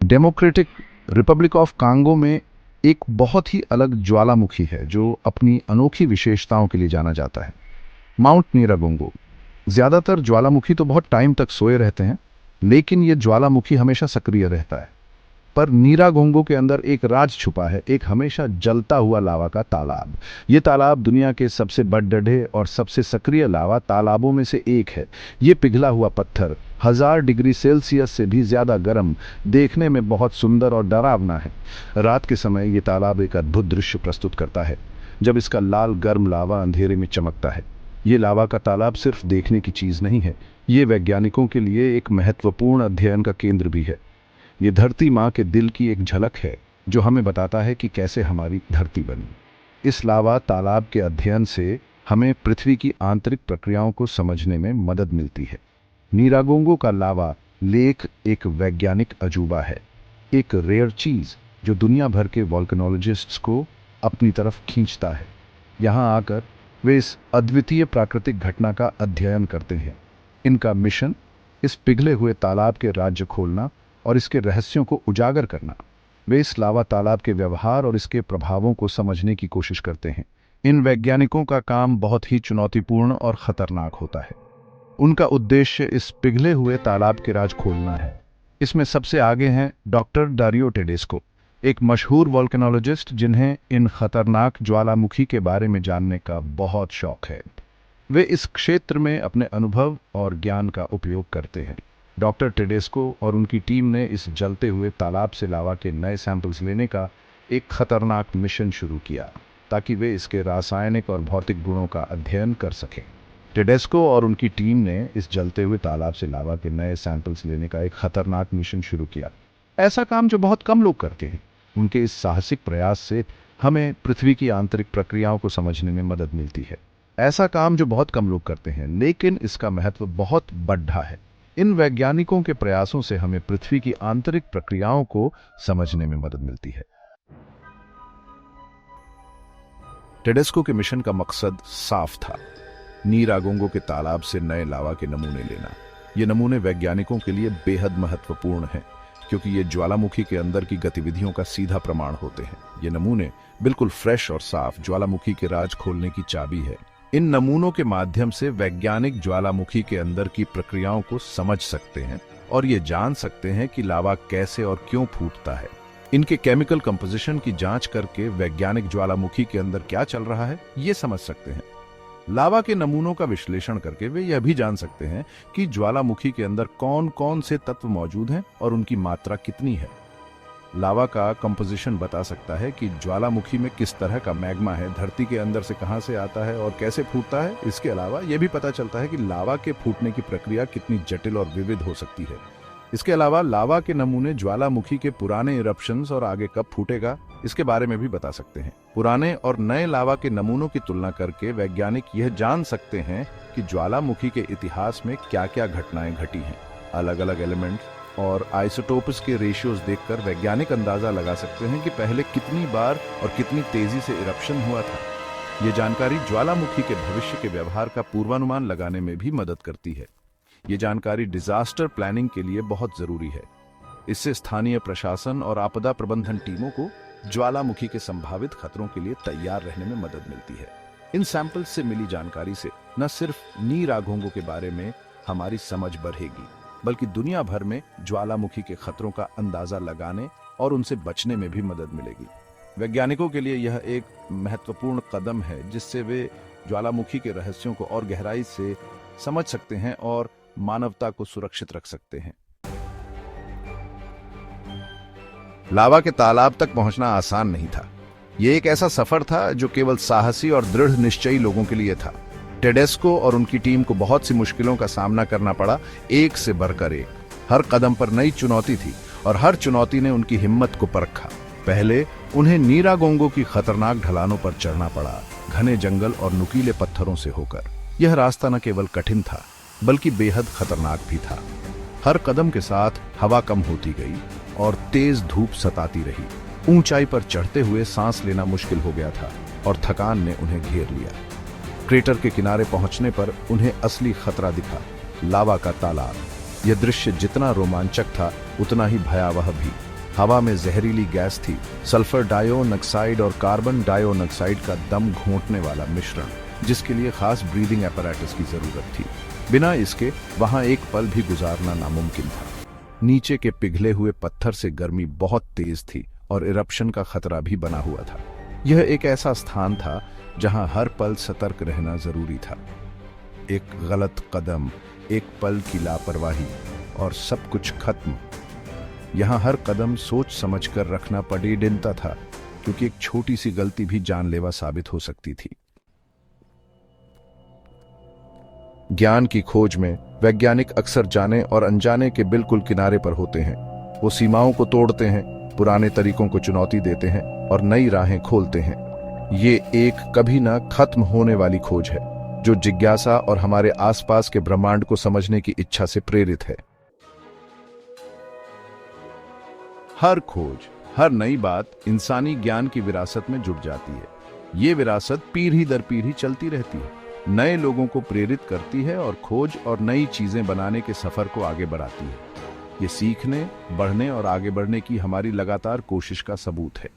Democratic Republic of Congo में एक बहुत ही अलग ज्वालामुखी है जो अपनी अनोखी विशेषताओं के लिए जाना जाता है। माउंट नीरागोंगो। ज्यादातर ज्वालामुखी तो बहुत टाइम तक सोए रहते हैं, लेकिन यह ज्वालामुखी हमेशा सक्रिय रहता है। पर नीरागोंगो के अंदर एक राज छुपा है, एक हमेशा जलता हुआ लावा का तालाब। ये तालाब दुनिया के सबसे बड़े और सबसे सक्रिय लावा तालाबों में से एक है। ये पिघला हुआ पत्थर 1000 डिग्री सेल्सियस से भी ज्यादा गर्म, देखने में बहुत सुंदर और डरावना है। रात के समय ये तालाब एक अद्भुत दृश्य प्रस्तुत करता है, जब इसका लाल गर्म लावा अंधेरे में चमकता है। ये लावा का तालाब सिर्फ देखने की चीज नहीं है, ये वैज्ञानिकों के लिए एक महत्वपूर्ण अध्ययन का केंद्र भी है। ये धरती माँ के दिल की एक झलक है जो हमें बताता है कि कैसे हमारी धरती बनी। इस लावा तालाब के अध्ययन से हमें पृथ्वी की आंतरिक प्रक्रियाओं को समझने में मदद मिलती है। नीरागोंगो का लावा लेक एक वैज्ञानिक अजूबा है, एक रेयर चीज जो दुनिया भर के वोल्केनोलॉजिस्ट्स को अपनी तरफ खींचता है। यहाँ आकर वे इस अद्वितीय प्राकृतिक घटना का अध्ययन करते हैं। इनका मिशन इस पिघले हुए तालाब के राज्य खोलना और इसके रहस्यों को उजागर करना। वे इस लावा तालाब के व्यवहार और इसके प्रभावों को समझने की कोशिश करते हैं। इन वैज्ञानिकों का काम बहुत ही चुनौतीपूर्ण और खतरनाक होता है। उनका उद्देश्य इस पिघले हुए तालाब के राज खोलना है। इसमें सबसे आगे हैं डॉक्टर डारियो टेडेस्को, एक मशहूर वोल्केनोलॉजिस्ट जिन्हें इन खतरनाक ज्वालामुखी के बारे में जानने का बहुत शौक है। वे इस क्षेत्र में अपने अनुभव और ज्ञान का उपयोग करते हैं। डॉक्टर टेडेस्को और उनकी टीम ने इस जलते हुए तालाब से लावा के नए सैंपल्स लेने का एक खतरनाक मिशन शुरू किया, ताकि वे इसके रासायनिक और भौतिक गुणों का अध्ययन कर सकें। टेडेस्को और उनकी टीम ने इस जलते हुए तालाब से लावा के नए सैंपल्स लेने का एक खतरनाक मिशन शुरू किया। ऐसा काम जो बहुत कम लोग करते हैं। उनके इस साहसिक प्रयास से हमें पृथ्वी की आंतरिक प्रक्रियाओं को समझने में मदद मिलती है। ऐसा काम जो बहुत कम लोग करते हैं, लेकिन इसका महत्व बहुत बड़ा है। इन वैज्ञानिकों के प्रयासों से हमें पृथ्वी की आंतरिक प्रक्रियाओं को समझने में मदद मिलती है। टेडेस्को के मिशन का मकसद साफ था, नीरागोंगो के तालाब से नए लावा के नमूने लेना। ये नमूने वैज्ञानिकों के लिए बेहद महत्वपूर्ण हैं, क्योंकि ये ज्वालामुखी के अंदर की गतिविधियों का सीधा प्रमाण होते हैं। ये नमूने बिल्कुल फ्रेश और साफ ज्वालामुखी के राज खोलने की चाबी है। इन नमूनों के माध्यम से वैज्ञानिक ज्वालामुखी के अंदर की प्रक्रियाओं को समझ सकते हैं और ये जान सकते हैं कि लावा कैसे और क्यों फूटता है। इनके केमिकल कंपोजिशन की जांच करके वैज्ञानिक ज्वालामुखी के अंदर क्या चल रहा है ये समझ सकते हैं। लावा के नमूनों का विश्लेषण करके वे यह भी जान सकते हैं कि ज्वालामुखी के अंदर कौन कौन से तत्व मौजूद हैं और उनकी मात्रा कितनी है। लावा का कंपोजिशन बता सकता है कि ज्वालामुखी में किस तरह का मैग्मा है, धरती के अंदर से कहां से आता है और कैसे फूटता है। इसके अलावा यह भी पता चलता है कि लावा के फूटने की प्रक्रिया कितनी जटिल और विविध हो सकती है। इसके अलावा लावा के नमूने ज्वालामुखी के पुराने इरप्शंस और आगे कब फूटेगा इसके बारे में भी बता सकते हैं। पुराने और नए लावा के नमूनों की तुलना करके वैज्ञानिक यह जान सकते हैं कि ज्वालामुखी के इतिहास में क्या क्या घटनाएं घटी हैं। अलग अलग एलिमेंट्स और आइसोटोप्स के रेशियोज देखकर वैज्ञानिक अंदाजा लगा सकते हैं कि पहले कितनी बार और कितनी तेजी से इरप्शन हुआ था। ये जानकारी ज्वालामुखी के भविष्य के व्यवहार का पूर्वानुमान लगाने में भी मदद करती है। ये जानकारी डिजास्टर प्लानिंग के लिए बहुत जरूरी है। इससे स्थानीय प्रशासन और आपदा प्रबंधन टीमों को ज्वालामुखी के संभावित खतरों के लिए तैयार रहने में मदद मिलती है। इन सैंपल्स से मिली जानकारी से न सिर्फ नीरागोंगो के बारे में हमारी समझ बढ़ेगी, बल्कि दुनिया भर में ज्वालामुखी के खतरों का अंदाजा लगाने और उनसे बचने में भी मदद मिलेगी। वैज्ञानिकों के लिए यह एक महत्वपूर्ण कदम है, जिससे वे ज्वालामुखी के रहस्यों को और गहराई से समझ सकते हैं और मानवता को सुरक्षित रख सकते हैं। लावा के तालाब तक पहुंचना आसान नहीं था। यह एक ऐसा सफर था जो केवल साहसी और दृढ़ निश्चयी लोगों के लिए था। टेडेस्को और उनकी टीम को बहुत सी मुश्किलों का सामना करना पड़ा, एक से बढ़कर एक। हर कदम पर नई चुनौती थी और हर चुनौती ने उनकी हिम्मत को परखा। पहले उन्हें नीरागोंगो की खतरनाक ढलानों पर चढ़ना पड़ा, घने जंगल और नुकीले पत्थरों से होकर। यह रास्ता न केवल कठिन था बल्कि बेहद खतरनाक भी था। हर कदम के साथ हवा कम होती गई और तेज धूप सताती रही। ऊंचाई पर चढ़ते हुए सांस लेना मुश्किल हो गया था और थकान ने उन्हें घेर लिया। क्रेटर के किनारे पहुंचने पर उन्हें असली खतरा दिखा, लावा का तालाब। यह दृश्य जितना रोमांचक था उतना ही भयावह भी। हवा में जहरीली गैस थी, सल्फर डाइऑक्साइड और कार्बन डाइऑक्साइड का दम घोंटने वाला मिश्रण, जिसके लिए खास ब्रीदिंग apparatus की जरूरत थी। बिना इसके वहां एक पल भी गुजारना नामुमकिन था। नीचे के पिघले हुए पत्थर से गर्मी बहुत तेज थी और इरप्शन का खतरा भी बना हुआ था। यह एक ऐसा स्थान था जहां हर पल सतर्क रहना जरूरी था। एक गलत कदम, एक पल की लापरवाही और सब कुछ खत्म। यहां हर कदम सोच समझकर रखना पड़ता था, क्योंकि एक छोटी सी गलती भी जानलेवा साबित हो सकती थी। ज्ञान की खोज में वैज्ञानिक अक्सर जाने और अनजाने के बिल्कुल किनारे पर होते हैं। वो सीमाओं को तोड़ते हैं, पुराने तरीकों को चुनौती देते हैं और नई राहें खोलते हैं। ये एक कभी ना खत्म होने वाली खोज है, जो जिज्ञासा और हमारे आसपास के ब्रह्मांड को समझने की इच्छा से प्रेरित है। हर खोज, हर नई बात इंसानी ज्ञान की विरासत में जुड़ जाती है। ये विरासत पीढ़ी दर पीढ़ी चलती रहती है, नए लोगों को प्रेरित करती है और खोज और नई चीजें बनाने के सफर को आगे बढ़ाती है। ये सीखने, बढ़ने और आगे बढ़ने की हमारी लगातार कोशिश का सबूत है।